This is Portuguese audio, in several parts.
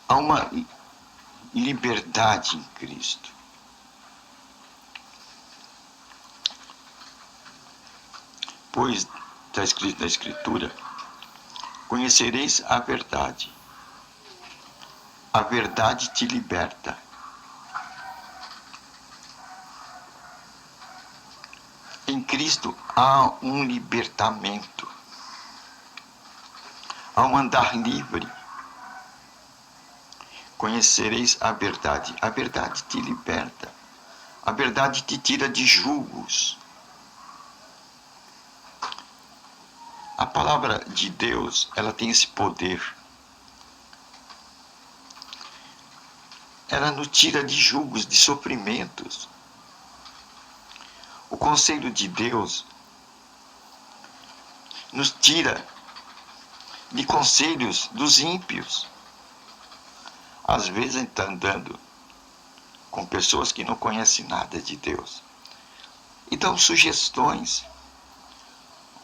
Há uma liberdade em Cristo. Pois está escrito na Escritura: conhecereis a verdade te liberta. Em Cristo há um libertamento, há um andar livre. Conhecereis a verdade te liberta, a verdade te tira de julgos. A palavra de Deus, ela tem esse poder. Ela nos tira de julgos, de sofrimentos. O conselho de Deus nos tira de conselhos dos ímpios. Às vezes a gente está andando com pessoas que não conhecem nada de Deus e dão sugestões,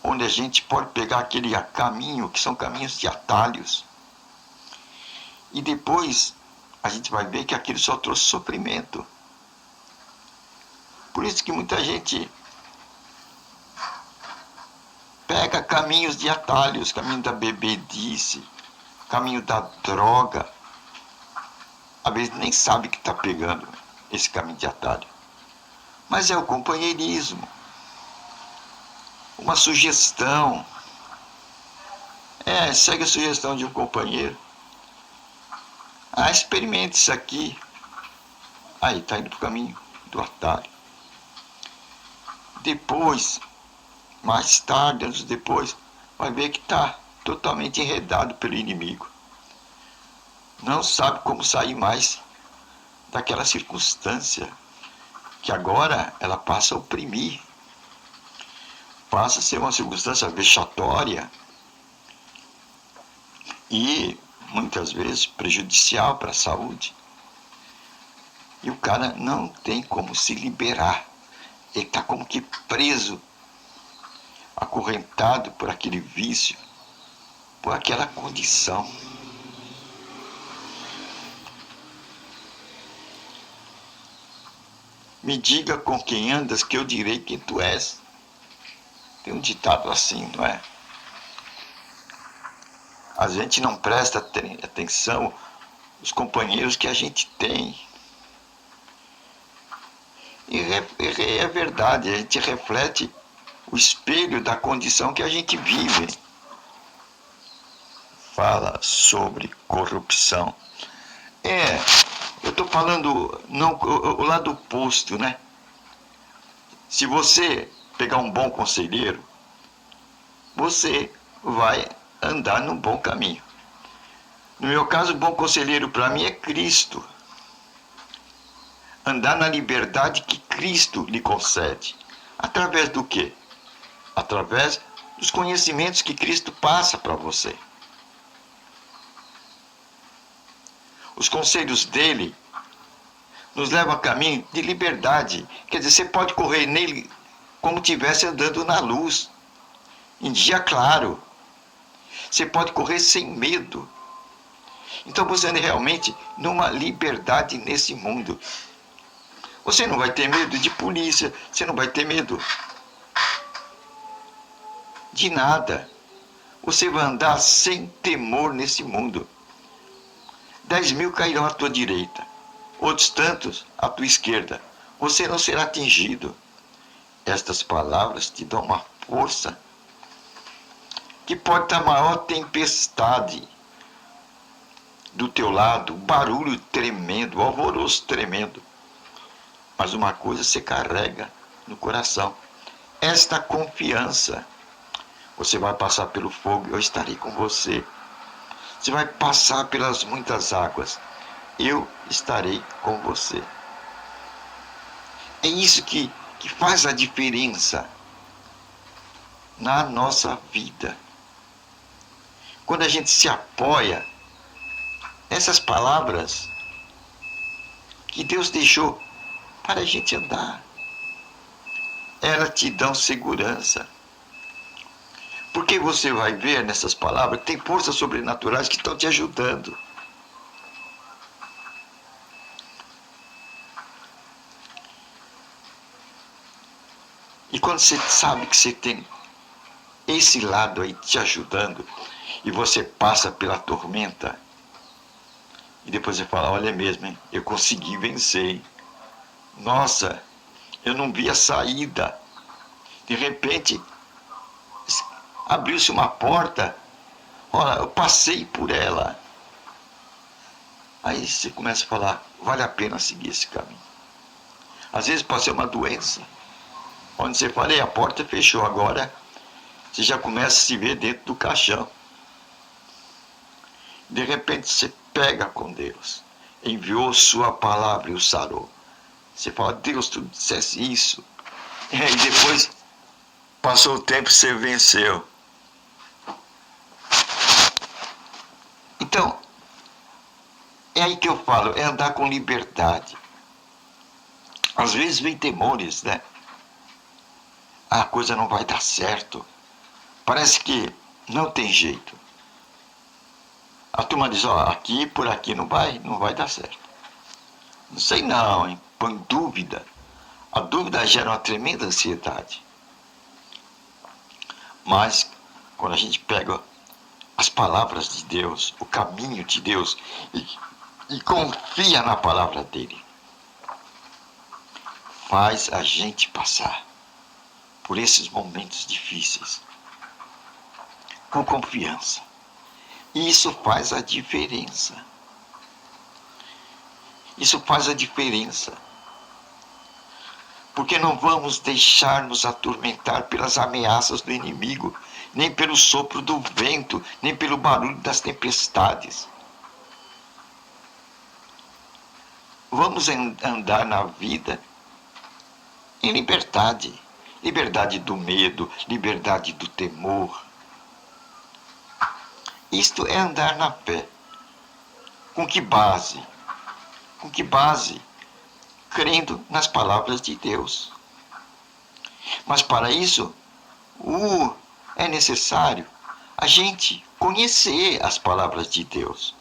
onde a gente pode pegar aquele caminho, que são caminhos de atalhos, e depois a gente vai ver que aquilo só trouxe sofrimento. Por isso que muita gente pega caminhos de atalhos, caminho da bebedice, caminho da droga. Às vezes nem sabe que está pegando esse caminho de atalho. Mas é o companheirismo, uma sugestão. Segue a sugestão de um companheiro. Experimente isso aqui. Aí, está indo para o caminho do atalho. Depois, mais tarde, anos depois, vai ver que está totalmente enredado pelo inimigo. Não sabe como sair mais daquela circunstância que agora ela passa a oprimir, passa a ser uma circunstância vexatória e muitas vezes prejudicial para a saúde. E o cara não tem como se liberar. Ele está como que preso, acorrentado por aquele vício, por aquela condição. Me diga com quem andas, que eu direi quem tu és. Tem um ditado assim, não é? A gente não presta atenção aos companheiros que a gente tem. E é verdade, a gente reflete o espelho da condição que a gente vive. Fala sobre corrupção. Eu estou falando não, o lado oposto, né? Se você pegar um bom conselheiro, você vai andar num bom caminho. No meu caso, o bom conselheiro para mim é Cristo. Andar na liberdade que Cristo lhe concede. Através do quê? Através dos conhecimentos que Cristo passa para você. Os conselhos dele nos levam a caminho de liberdade. Quer dizer, você pode correr nele como estivesse andando na luz, em dia claro. Você pode correr sem medo. Então você anda realmente numa liberdade nesse mundo. Você não vai ter medo de polícia, você não vai ter medo de nada. Você vai andar sem temor nesse mundo. 10.000 cairão à tua direita, outros tantos à tua esquerda. Você não será atingido. Estas palavras te dão uma força que pode estar a maior tempestade do teu lado, o barulho tremendo, o alvoroço tremendo. Mas uma coisa você carrega no coração: esta confiança. Você vai passar pelo fogo, eu estarei com você. Você vai passar pelas muitas águas, eu estarei com você. É isso que faz a diferença na nossa vida. Quando a gente se apoia nessas palavras que Deus deixou para a gente andar, elas te dão segurança. Porque você vai ver nessas palavras que tem forças sobrenaturais que estão te ajudando. E quando você sabe que você tem esse lado aí te ajudando, e você passa pela tormenta, e depois você fala, olha mesmo, hein? Eu consegui vencer, hein? Nossa, eu não vi a saída. De repente, abriu-se uma porta, olha, eu passei por ela. Aí você começa a falar, vale a pena seguir esse caminho. Às vezes pode ser uma doença, onde você fala, a porta fechou, agora você já começa a se ver dentro do caixão. De repente você pega com Deus, enviou sua palavra e o sarou. Você fala, Deus, tu dissesse isso. E aí depois, passou o tempo e você venceu. Então, é aí que eu falo, é andar com liberdade. Às vezes vem temores, né? A coisa não vai dar certo. Parece que não tem jeito. A turma diz, ó, aqui por aqui não vai dar certo. Não sei não, hein? Põe dúvida. A dúvida gera uma tremenda ansiedade. Mas, quando a gente pega as palavras de Deus, o caminho de Deus, e confia na palavra dele, faz a gente passar por esses momentos difíceis com confiança. E isso faz a diferença. Isso faz a diferença. Porque não vamos deixar nos atormentar pelas ameaças do inimigo, nem pelo sopro do vento, nem pelo barulho das tempestades. Vamos andar na vida em liberdade. Liberdade do medo, liberdade do temor. Isto é andar na fé. Com que base? Com que base? Crendo nas palavras de Deus. Mas para isso, é necessário a gente conhecer as palavras de Deus.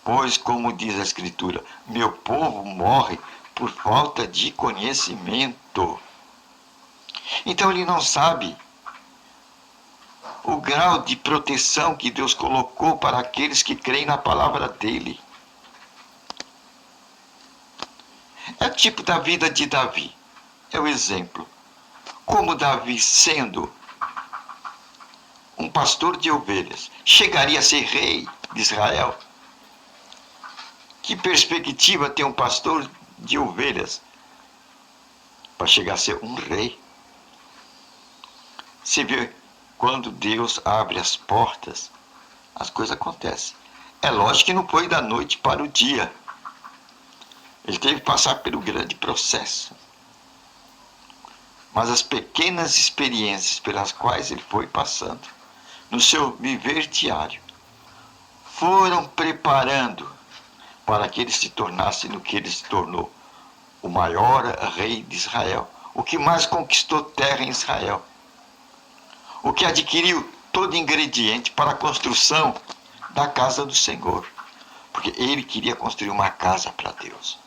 Pois, como diz a Escritura, meu povo morre por falta de conhecimento. Então ele não sabe o grau de proteção que Deus colocou para aqueles que creem na palavra dele. É o tipo da vida de Davi. É o exemplo. Como Davi, sendo um pastor de ovelhas, chegaria a ser rei de Israel? Que perspectiva tem um pastor de ovelhas para chegar a ser um rei? Você vê, quando Deus abre as portas, as coisas acontecem. É lógico que não foi da noite para o dia. Ele teve que passar pelo grande processo. Mas as pequenas experiências pelas quais ele foi passando, no seu viver diário, foram preparando para que ele se tornasse no que ele se tornou, o maior rei de Israel, o que mais conquistou terra em Israel, o que adquiriu todo ingrediente para a construção da casa do Senhor, porque ele queria construir uma casa para Deus.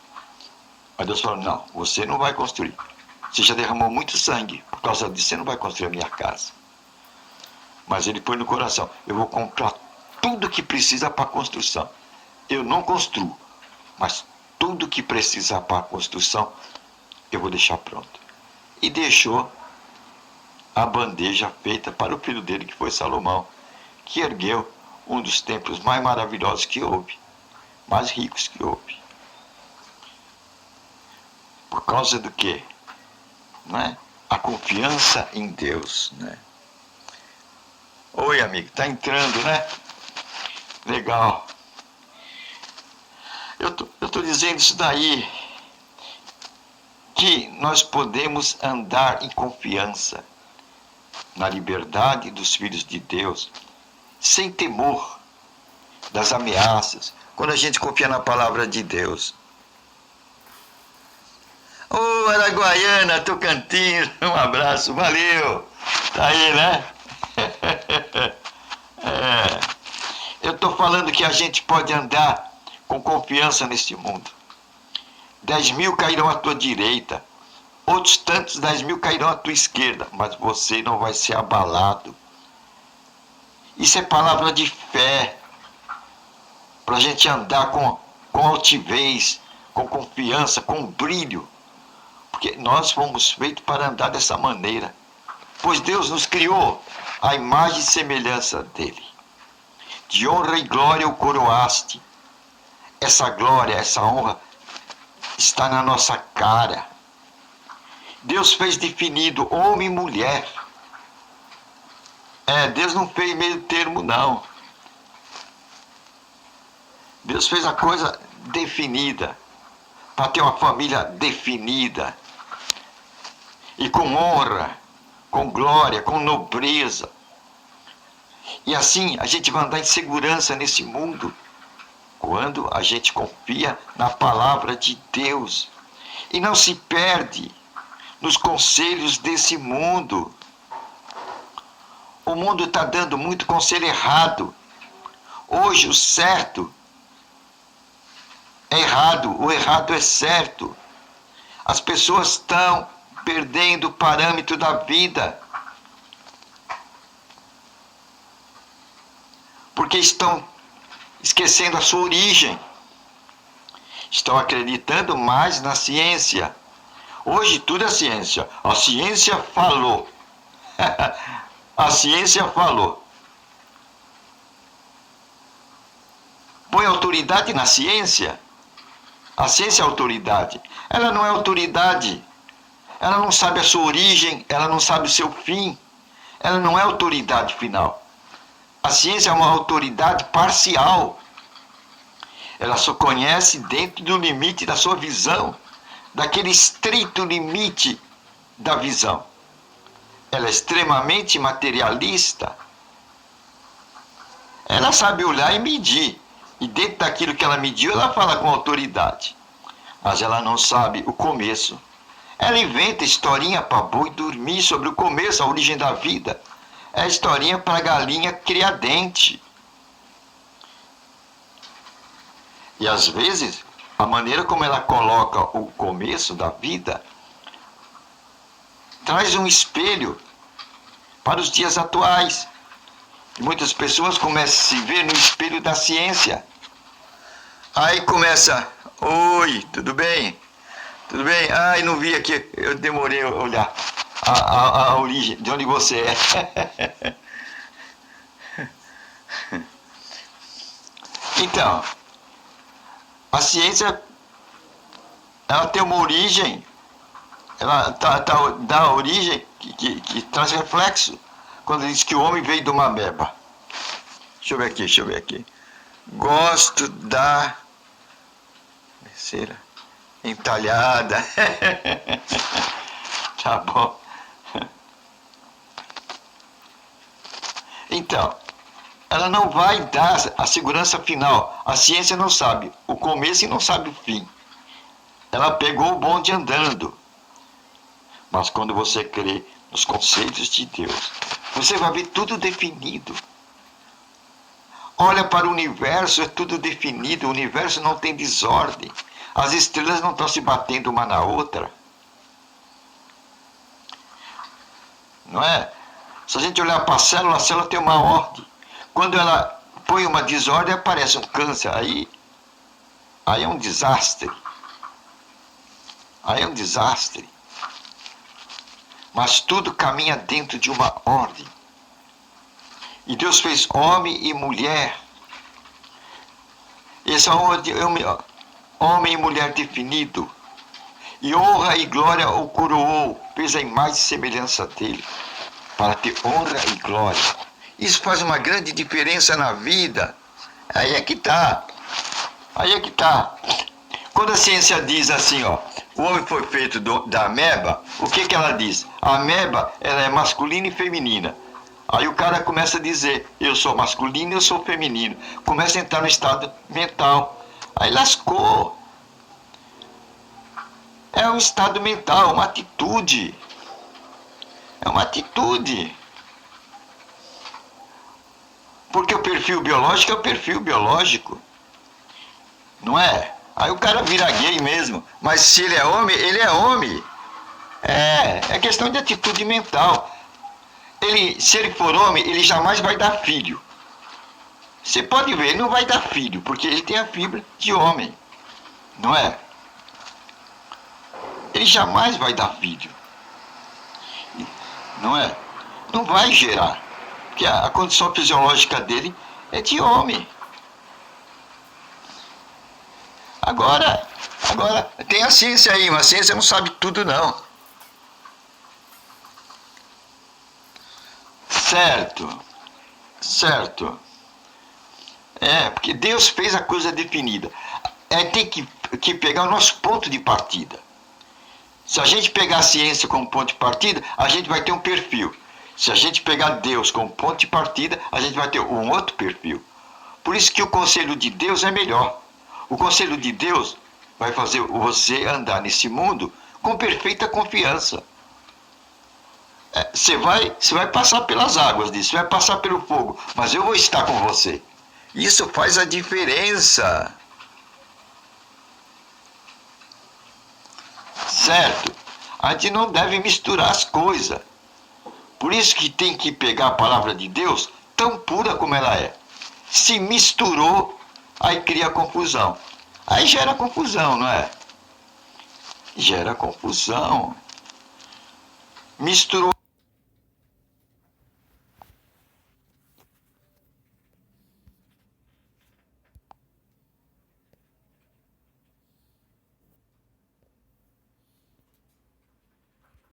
Mas Deus falou, não, você não vai construir. Você já derramou muito sangue, por causa disso você não vai construir a minha casa. Mas ele põe no coração, eu vou comprar tudo que precisa para a construção. Eu não construo, mas tudo que precisa para a construção, eu vou deixar pronto. E deixou a bandeja feita para o filho dele, que foi Salomão, que ergueu um dos templos mais maravilhosos que houve, mais ricos que houve. Por causa do quê? Não é? A confiança em Deus, né? Oi, amigo, tá entrando, né? Legal. Eu tô dizendo isso daí, que nós podemos andar em confiança na liberdade dos filhos de Deus, sem temor das ameaças, quando a gente confia na palavra de Deus. Ô, Araguaiana, Tocantins, um abraço, valeu. Tá aí, né? Eu estou falando que a gente pode andar com confiança neste mundo. 10.000 cairão à tua direita, outros tantos 10.000 cairão à tua esquerda, mas você não vai ser abalado. Isso é palavra de fé, para a gente andar com altivez, com confiança, com brilho, porque nós fomos feitos para andar dessa maneira, pois Deus nos criou à imagem e semelhança dele. De honra e glória o coroaste. Essa glória, essa honra está na nossa cara. Deus fez definido homem e mulher. Deus não fez meio termo, não. Deus fez a coisa definida, para ter uma família definida, e com honra, com glória, com nobreza. E assim a gente vai andar em segurança nesse mundo, quando a gente confia na palavra de Deus e não se perde nos conselhos desse mundo. O mundo está dando muito conselho errado. Hoje o certo é errado, o errado é certo. As pessoas estão perdendo o parâmetro da vida, porque estão esquecendo a sua origem. Estão acreditando mais na ciência. Hoje tudo é ciência. A ciência falou. A ciência falou. Põe autoridade na ciência. A ciência é autoridade. Ela não é autoridade. Ela não sabe a sua origem, ela não sabe o seu fim. Ela não é autoridade final. A ciência é uma autoridade parcial. Ela só conhece dentro do limite da sua visão, daquele estrito limite da visão. Ela é extremamente materialista. Ela sabe olhar e medir. E dentro daquilo que ela mediu, ela fala com autoridade. Mas ela não sabe o começo. Ela inventa historinha para boi dormir sobre o começo, a origem da vida. É historinha para galinha criar dente. E às vezes, a maneira como ela coloca o começo da vida traz um espelho para os dias atuais. Muitas pessoas começam a se ver no espelho da ciência. Aí começa, oi, tudo bem? Tudo bem? Ai, não vi aqui, eu demorei a olhar a origem, de onde você é. Então, a ciência, ela tem uma origem, ela dá origem que traz reflexo, quando diz que o homem veio de uma ameba. Deixa eu ver aqui. Gosto da terceira entalhada. Tá bom. Então, ela não vai dar a segurança final. A ciência não sabe o começo e não sabe o fim. Ela pegou o bonde andando. Mas quando você crê nos conceitos de Deus, você vai ver tudo definido. Olha para o universo, é tudo definido. O universo não tem desordem. As estrelas não estão se batendo uma na outra. Não é? Se a gente olhar para a célula tem uma ordem. Quando ela põe uma desordem, aparece um câncer. Aí é um desastre. Aí é um desastre. Mas tudo caminha dentro de uma ordem. E Deus fez homem e mulher. Essa ordem é homem e mulher definido. E honra e glória o coroou. Fez a imagem e semelhança dele. Para ter honra e glória. Isso faz uma grande diferença na vida. Aí é que está. Aí é que está. Quando a ciência diz assim, ó, o homem foi feito da ameba, o que ela diz? A ameba, ela é masculina e feminina. Aí o cara começa a dizer, eu sou masculino e eu sou feminino. Começa a entrar no estado mental. Aí lascou. É um estado mental, uma atitude. É uma atitude. Porque o perfil biológico é o perfil biológico. Não é? Aí o cara vira gay mesmo. Mas se ele é homem, ele é homem. É questão de atitude mental. Se ele for homem, ele jamais vai dar filho. Você pode ver, ele não vai dar filho, porque ele tem a fibra de homem, não é? Ele jamais vai dar filho, não é? Não vai gerar, porque a condição fisiológica dele é de homem. Agora, tem a ciência aí, mas a ciência não sabe tudo não. Certo. Porque Deus fez a coisa definida. Tem que pegar o nosso ponto de partida. Se a gente pegar a ciência como ponto de partida, a gente vai ter um perfil. Se a gente pegar Deus como ponto de partida, a gente vai ter um outro perfil. Por isso que o conselho de Deus é melhor. O conselho de Deus vai fazer você andar nesse mundo com perfeita confiança. Você vai passar pelas águas disso, você vai passar pelo fogo, mas eu vou estar com você. Isso faz a diferença. Certo? A gente não deve misturar as coisas. Por isso que tem que pegar a palavra de Deus tão pura como ela é. Se misturou, aí cria confusão. Aí gera confusão, não é? Gera confusão. Misturou